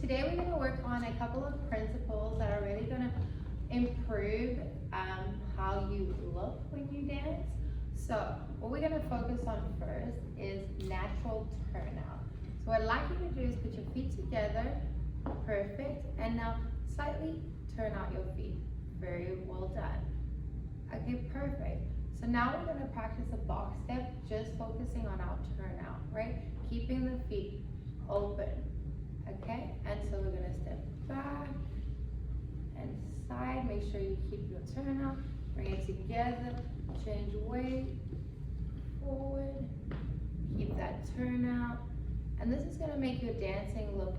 today we're going to work on a couple of principles that are really going to improve how you look when you dance. So what we're going to focus on first is natural turnout. So what I'd like you to do is put your feet together, perfect, and now slightly turn out your feet. Very well done. Okay, perfect. So now we're going to practice a box step, just focusing on our turnout, right? Keeping the feet open, okay? And so we're going to step back and side. Make sure you keep your turnout. Bring it together, change weight, forward, keep that turnout. And this is going to make your dancing look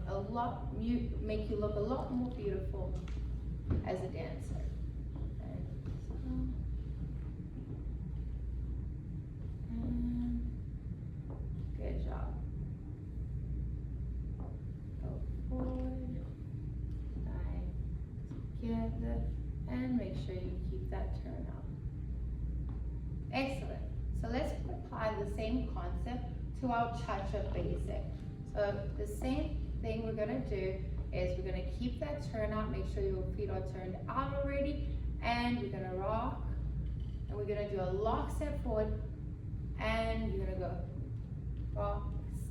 make you look a lot more beautiful as a dancer. And good job. Go forward, side, together, and make sure you keep that turnout. Excellent. So let's apply the same concept to our ChaCha basic. So the same thing we're going to do is we're going to keep that turnout, make sure your feet are turned out already, and we're going to rock, and we're going to do a lock step forward, and you're going to go rock,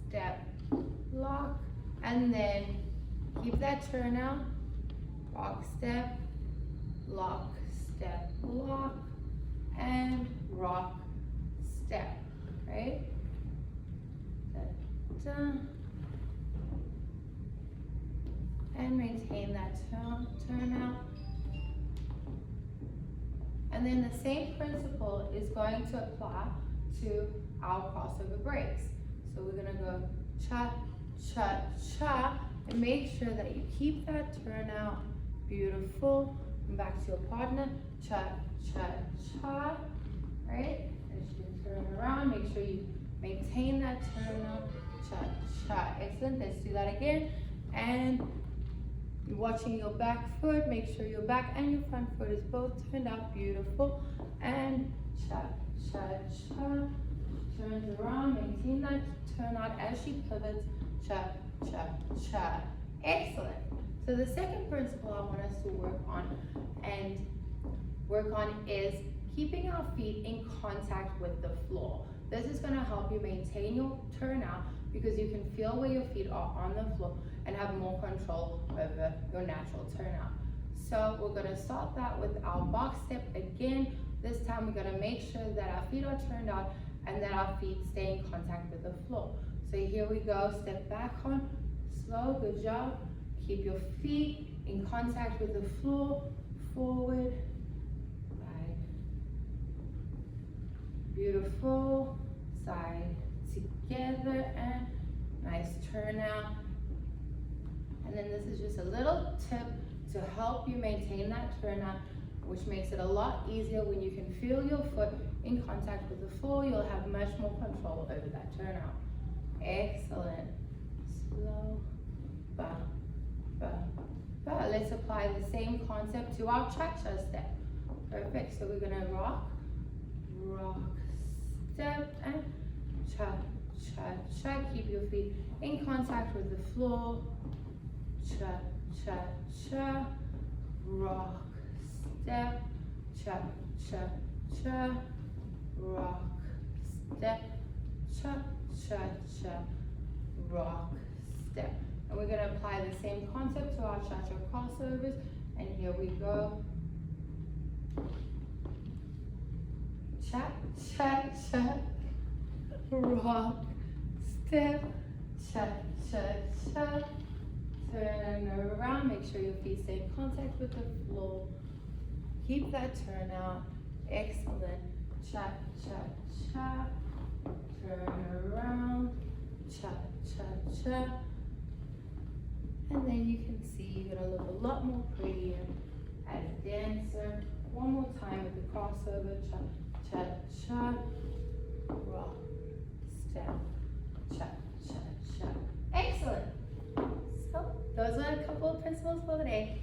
step, lock, and then keep that turnout, rock, step, lock, step, lock, and rock, step, right? Da, da. And maintain that turnout. And then the same principle is going to apply to our crossover breaks. So we're going to go cha, cha, cha, and make sure that you keep that turnout beautiful. And back to your partner, cha, cha, cha, right? As you turn around, make sure you maintain that turnout, cha, cha. Excellent, let's do that again. And you're watching your back foot, make sure your back and your front foot is both turned out beautiful. And cha, cha, cha. Turns around, maintain that turnout as she pivots, cha, cha, cha. Excellent. So the second principle I want us to work on is keeping our feet in contact with the floor. This is going to help you maintain your turnout because you can feel where your feet are on the floor and have more control over your natural turnout. So we're going to start that with our box step again. This time we're going to make sure that our feet are turned out and that our feet stay in contact with the floor. So here we go, step back on, slow, good job. Keep your feet in contact with the floor, forward, right. Beautiful, side, together, and nice turnout. And then this is just a little tip to help you maintain that turnout, which makes it a lot easier when you can feel your foot in contact with the floor. You'll have much more control over that turnout. Excellent. Slow, ba, ba, ba. Let's apply the same concept to our ChaCha step. Perfect. So we're gonna rock, rock, step, and cha, cha, cha. Keep your feet in contact with the floor. Cha, cha, cha. Rock, step, cha, cha, cha. Rock, step, cha, cha, cha. Rock, step. And we're going to apply the same concept to our ChaCha crossovers. And here we go. Cha, cha, cha. Rock, step, cha, cha, cha. Turn around. Make sure your feet stay in contact with the floor. Keep that turnout. Excellent. Cha, cha, cha. Turn around. Cha, cha, cha. And then you can see you're going to look a lot more prettier as a dancer. One more time with the crossover. Cha, cha, cha. Rock, step, cha, cha, cha. Excellent. So those are a couple of principles for the day.